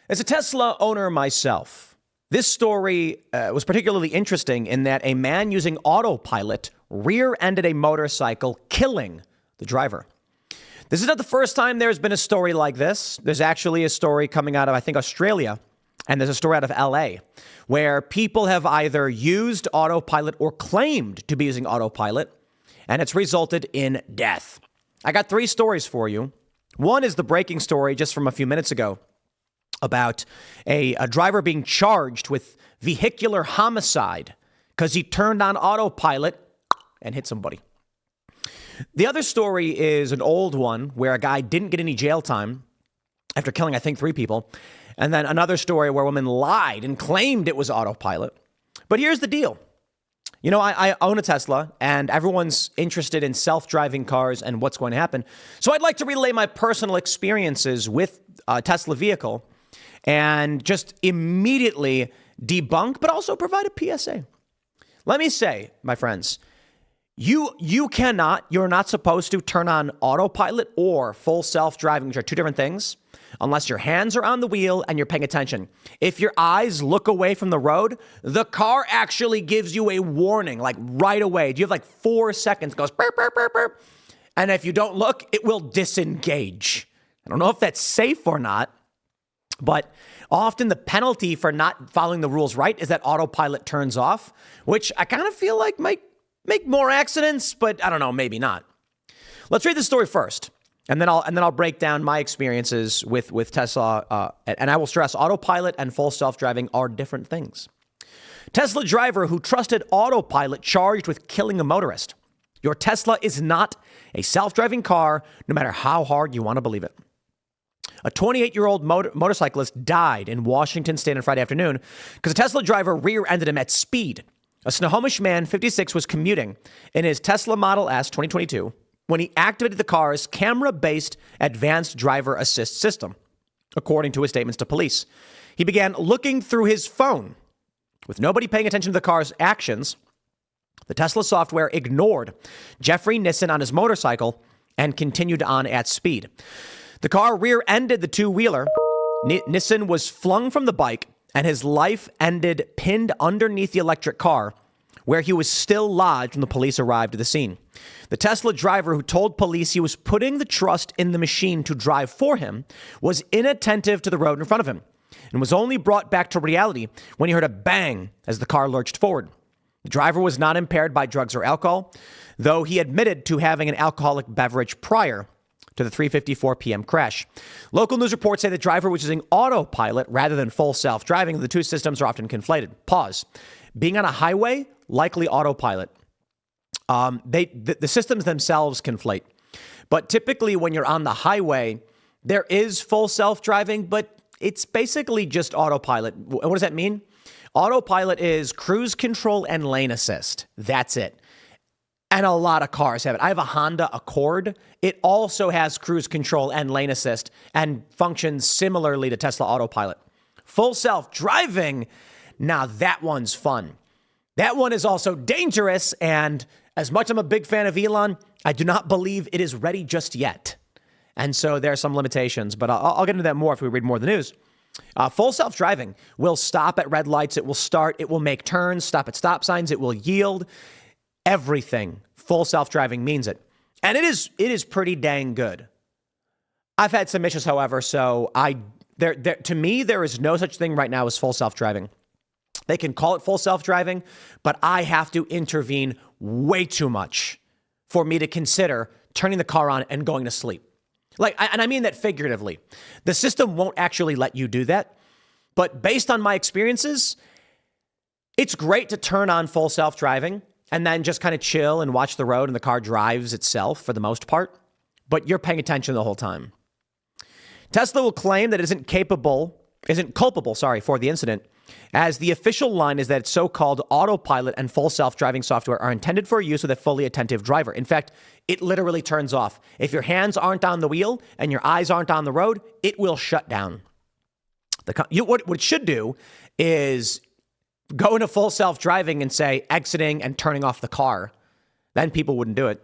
As a Tesla owner myself, this story was particularly interesting in that a man using Autopilot rear-ended a motorcycle, killing the driver. This is not the first time there's been a story like this. There's actually a story coming out of, I think, Australia, and there's a story out of LA, where people have either used Autopilot or claimed to be using Autopilot, and it's resulted in death. I got 3 stories for you. One is the breaking story just from a few minutes ago about a driver being charged with vehicular homicide because he turned on Autopilot and hit somebody. The other story is an old one where a guy didn't get any jail time after killing, I think, 3 people. And then another story where a woman lied and claimed it was Autopilot. But here's the deal. You know, I own a Tesla, and everyone's interested in self-driving cars and what's going to happen. So I'd like to relay my personal experiences with a Tesla vehicle and just immediately debunk, but also provide a PSA. Let me say, my friends, you're not supposed to turn on Autopilot or full self-driving, which are 2 different things, unless your hands are on the wheel and you're paying attention. If your eyes look away from the road, the car actually gives you a warning, like right away. You have like 4 seconds, goes burp, burp, burp, burp. And if you don't look, it will disengage. I don't know if that's safe or not, but often the penalty for not following the rules right is that Autopilot turns off, which I kind of feel like might make more accidents, but I don't know, maybe not. Let's read the story first, and then I'll break down my experiences with Tesla. And I will stress, Autopilot and full self-driving are different things. Tesla driver who trusted Autopilot charged with killing a motorist. Your Tesla is not a self-driving car, no matter how hard you want to believe it. A 28-year-old motorcyclist died in Washington state on Friday afternoon because a Tesla driver rear-ended him at speed. A Snohomish man, 56, was commuting in his Tesla Model S 2022 when he activated the car's camera-based advanced driver assist system, according to his statements to police. He began looking through his phone. With nobody paying attention to the car's actions, the Tesla software ignored Jeffrey Nissen on his motorcycle and continued on at speed. The car rear-ended the 2-wheeler. Nissen was flung from the bike, and his life ended pinned underneath the electric car, where he was still lodged when the police arrived at the scene. The Tesla driver, who told police he was putting the trust in the machine to drive for him, was inattentive to the road in front of him and was only brought back to reality when he heard a bang as the car lurched forward. The driver was not impaired by drugs or alcohol, though he admitted to having an alcoholic beverage prior to the 3:54 p.m. crash. Local news reports say the driver was using Autopilot rather than full self-driving. The 2 systems are often conflated. Pause. Being on a highway, likely Autopilot. The systems themselves conflate. But typically when you're on the highway, there is full self-driving, but it's basically just Autopilot. What does that mean? Autopilot is cruise control and lane assist. That's it. And a lot of cars have it. I have a Honda Accord. It also has cruise control and lane assist and functions similarly to Tesla Autopilot. Full self-driving, now that one's fun. That one is also dangerous, and as much as I'm a big fan of Elon, I do not believe it is ready just yet. And so there are some limitations, but I'll get into that more if we read more of the news. Full self-driving will stop at red lights. It will start. It will make turns, stop at stop signs. It will yield. Everything full self-driving means it. And it is pretty dang good. I've had some issues, however, so to me, there is no such thing right now as full self-driving. They can call it full self-driving, but I have to intervene way too much for me to consider turning the car on and going to sleep. And I mean that figuratively. The system won't actually let you do that. But based on my experiences, it's great to turn on full self-driving and then just kind of chill and watch the road and the car drives itself for the most part. But you're paying attention the whole time. Tesla will claim that it isn't culpable, for the incident, as the official line is that its so-called Autopilot and full self-driving software are intended for use with a fully attentive driver. In fact, it literally turns off. If your hands aren't on the wheel and your eyes aren't on the road, it will shut down. What it should do is go into full self-driving and say exiting and turning off the car. Then people wouldn't do it.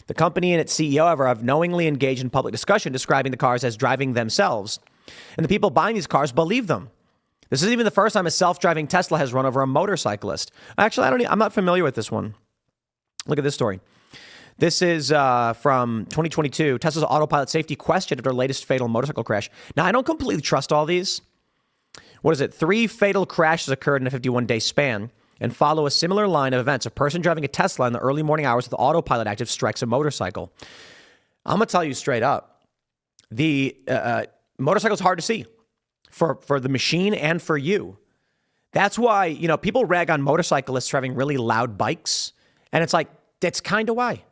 The company and its CEO, however, have knowingly engaged in public discussion describing the cars as driving themselves. And the people buying these cars believe them. This isn't even the first time a self-driving Tesla has run over a motorcyclist. Actually, I'm not familiar with this one. Look at this story. This is from 2022. Tesla's Autopilot safety questioned after latest fatal motorcycle crash. Now, I don't completely trust all these. What is it? 3 fatal crashes occurred in a 51-day span and follow a similar line of events. A person driving a Tesla in the early morning hours with the Autopilot active strikes a motorcycle. I'm going to tell you straight up, the motorcycle's hard to see for the machine and for you. That's why, people rag on motorcyclists for having really loud bikes. And it's like, that's kind of why.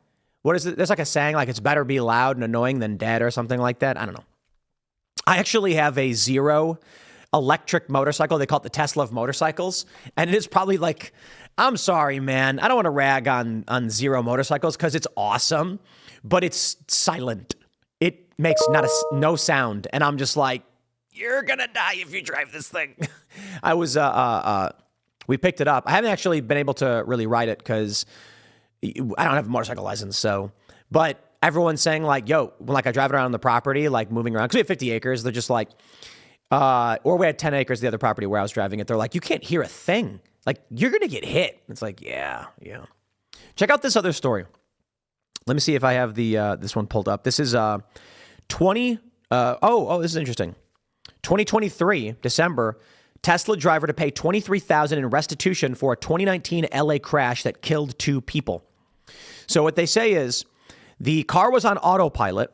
What is it? There's like a saying, like it's better be loud and annoying than dead or something like that. I don't know. I actually have a Zero electric motorcycle. They call it the Tesla of motorcycles. And it is probably like, I'm sorry, man. I don't want to rag on Zero motorcycles because it's awesome, but it's silent. It makes no sound. And I'm just like, you're going to die if you drive this thing. We picked it up. I haven't actually been able to really ride it because I don't have a motorcycle license. But everyone's saying like, yo, when I drive it around on the property, like moving around, because we have 50 acres. They're just like, or we had 10 acres, the other property where I was driving it. They're like, you can't hear a thing. Like, you're going to get hit. It's like, yeah. Check out this other story. Let me see if I have this one pulled up. This is this is interesting. 2023, December, Tesla driver to pay $23,000 in restitution for a 2019 LA crash that killed 2 people. So what they say is the car was on autopilot.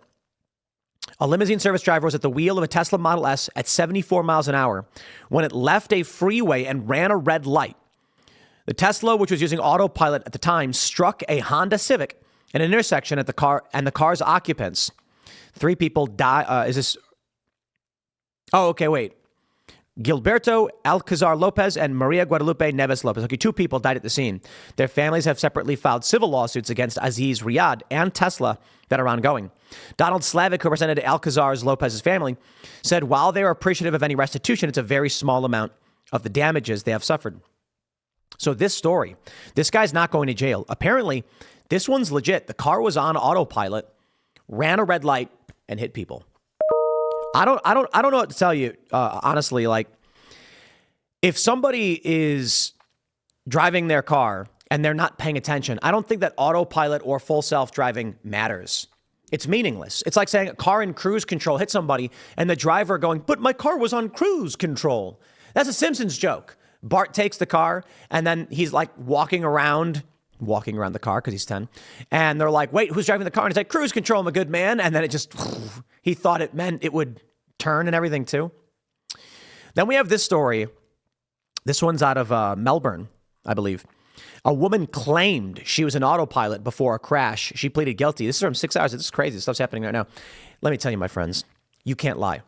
A limousine service driver was at the wheel of a Tesla Model S at 74 miles an hour when it left a freeway and ran a red light. The Tesla, which was using autopilot at the time, struck a Honda Civic at an intersection at the car's occupants. 3 people died. Gilberto Alcazar Lopez and Maria Guadalupe Neves Lopez. Okay, 2 people died at the scene. Their families have separately filed civil lawsuits against Aziz Riyad and Tesla that are ongoing. Donald Slavic, who represented Alcazar Lopez's family, said while they are appreciative of any restitution, it's a very small amount of the damages they have suffered. So this story, this guy's not going to jail. Apparently, this one's legit. The car was on autopilot, ran a red light, and hit people. I don't know what to tell you, honestly. Like, if somebody is driving their car and they're not paying attention, I don't think that autopilot or full self-driving matters. It's meaningless. It's like saying a car in cruise control hit somebody and the driver going, but my car was on cruise control. That's a Simpsons joke. Bart takes the car and then he's like walking around the car because he's 10. And they're like, wait, who's driving the car? And he's like, cruise control, my good man. And then it just, he thought it meant it would turn and everything too. Then we have this story. This one's out of Melbourne, I believe. A woman claimed she was an autopilot before a crash. She pleaded guilty. This is from 6 hours. This is crazy. This stuff's happening right now. Let me tell you, my friends, you can't lie.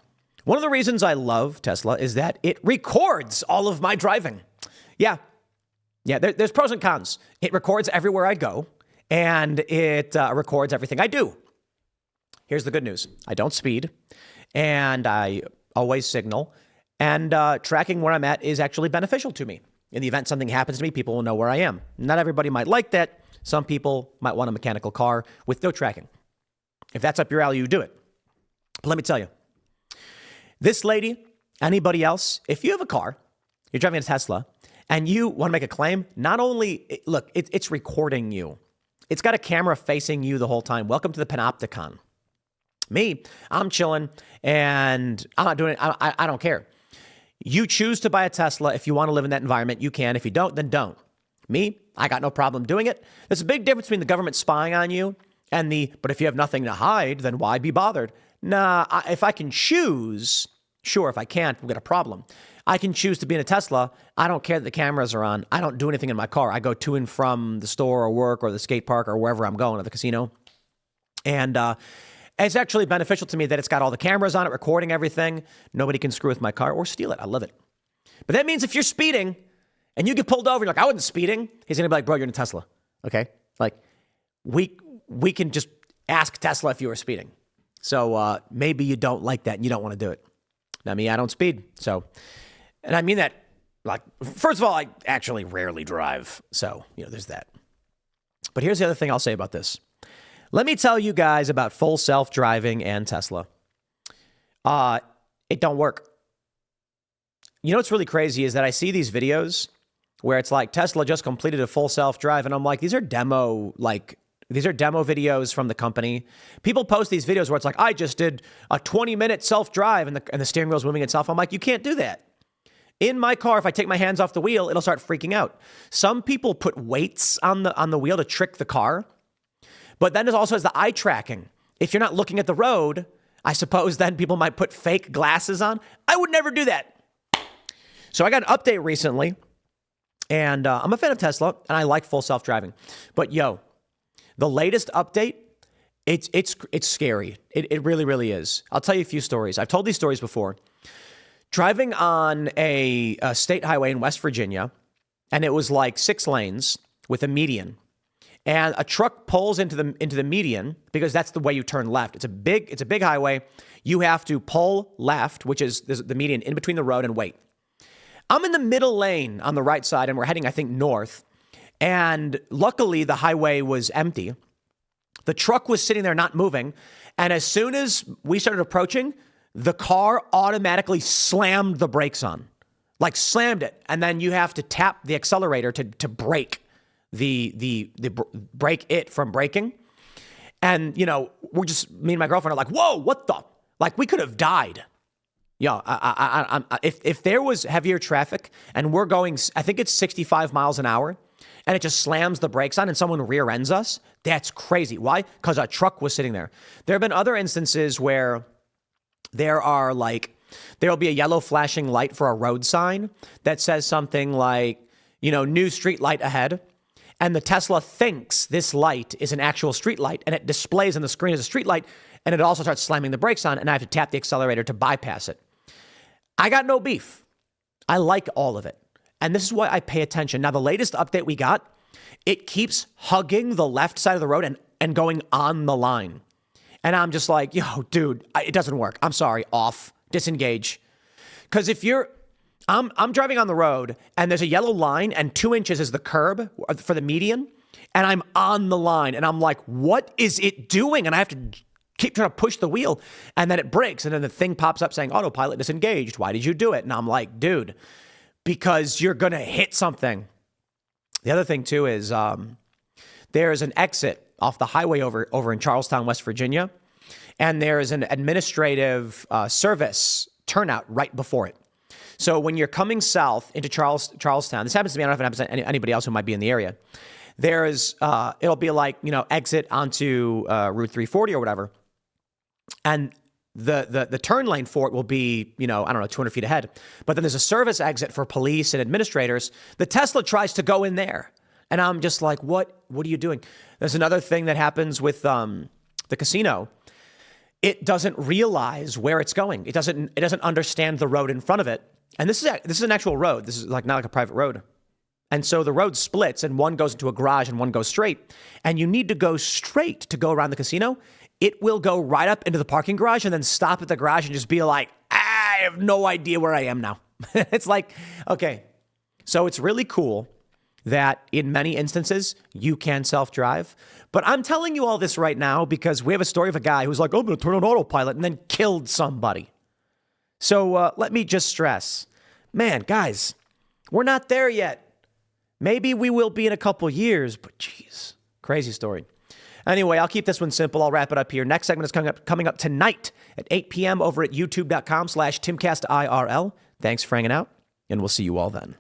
One of the reasons I love Tesla is that it records all of my driving. Yeah, there's pros and cons. It records everywhere I go, and it records everything I do. Here's the good news. I don't speed, and I always signal, and tracking where I'm at is actually beneficial to me. In the event something happens to me, people will know where I am. Not everybody might like that. Some people might want a mechanical car with no tracking. If that's up your alley, you do it. But let me tell you, this lady, anybody else, if you have a car, you're driving a Tesla, and you want to make a claim, not only, look, it's recording you. It's got a camera facing you the whole time. Welcome to the Panopticon. Me, I'm chilling, and I'm not doing it. I don't care. You choose to buy a Tesla. If you want to live in that environment, you can. If you don't, then don't. Me, I got no problem doing it. There's a big difference between the government spying on you and but if you have nothing to hide, then why be bothered? Nah, if I can choose, sure. If I can't, we've got a problem. I can choose to be in a Tesla. I don't care that the cameras are on. I don't do anything in my car. I go to and from the store or work or the skate park or wherever I'm going, or the casino. And it's actually beneficial to me that it's got all the cameras on it, recording everything. Nobody can screw with my car or steal it. I love it. But that means if you're speeding and you get pulled over, you're like, I wasn't speeding. He's going to be like, bro, you're in a Tesla. Okay? Like, we can just ask Tesla if you were speeding. So maybe you don't like that and you don't want to do it. Now, me, I don't speed. So, and I mean that, like, first of all, I actually rarely drive. So, there's that. But here's the other thing I'll say about this. Let me tell you guys about full self-driving and Tesla. It don't work. You know what's really crazy is that I see these videos where it's like Tesla just completed a full self-drive, and I'm like, these are demo videos from the company. People post these videos where it's like, I just did a 20-minute self-drive and the steering wheel's moving itself. I'm like, you can't do that. In my car, if I take my hands off the wheel, it'll start freaking out. Some people put weights on the wheel to trick the car. But then there's also the eye tracking. If you're not looking at the road, I suppose then people might put fake glasses on. I would never do that. So I got an update recently, and I'm a fan of Tesla, and I like full self-driving. But yo, the latest update, it's scary. It really, really is. I'll tell you a few stories. I've told these stories before. Driving on a state highway in West Virginia, and it was like 6 lanes with a median. And a truck pulls into the median because that's the way you turn left. It's a big highway. You have to pull left, which is the median in between the road, and wait. I'm in the middle lane on the right side, and we're heading, I think, north. And luckily, the highway was empty. The truck was sitting there not moving. And as soon as we started approaching, the car automatically slammed the brakes on. Like slammed it. And then you have to tap the accelerator to brake break it from braking. And, you know, me and my girlfriend are like, whoa, what the? Like, we could have died. Yeah, if there was heavier traffic and we're going, I think it's 65 miles an hour, and it just slams the brakes on and someone rear ends us, that's crazy. Why? Because a truck was sitting there. There have been other instances where there'll be a yellow flashing light for a road sign that says something like, you know, new street light ahead. And the Tesla thinks this light is an actual street light, and it displays on the screen as a street light, and it also starts slamming the brakes on, and I have to tap the accelerator to bypass it. I got no beef. I like all of it. And this is why I pay attention. Now, the latest update we got, it keeps hugging the left side of the road and going on the line. And I'm just like, yo, dude, it doesn't work. I'm sorry. Off. Disengage. Because if I'm driving on the road and there's a yellow line and 2 inches is the curb for the median, and I'm on the line and I'm like, what is it doing? And I have to keep trying to push the wheel, and then it breaks, and then the thing pops up saying Autopilot disengaged. Why did you do it? And I'm like, dude, because you're going to hit something. The other thing too is there is an exit off the highway over in Charlestown, West Virginia, and there is an administrative service turnout right before it. So when you're coming south into Charlestown, this happens to me, I don't know if it happens to anybody else who might be in the area. There is, it'll be like, you know, exit onto Route 340 or whatever. And the turn lane for it will be, you know, I don't know, 200 feet ahead. But then there's a service exit for police and administrators. The Tesla tries to go in there. And I'm just like, what are you doing? There's another thing that happens with the casino. It doesn't realize where it's going. It doesn't understand the road in front of it. And this is an actual road. This is like not like a private road. And so the road splits and one goes into a garage and one goes straight. And you need to go straight to go around the casino. It will go right up into the parking garage and then stop at the garage and just be like, I have no idea where I am now. It's like, okay. So it's really cool that in many instances you can self-drive. But I'm telling you all this right now because we have a story of a guy who's like, oh, I'm going to turn on autopilot and then killed somebody. So let me just stress, man, guys, we're not there yet. Maybe we will be in a couple years, but geez, crazy story. Anyway, I'll keep this one simple. I'll wrap it up here. Next segment is coming up tonight at 8 p.m. over at youtube.com/TimcastIRL. Thanks for hanging out, and we'll see you all then.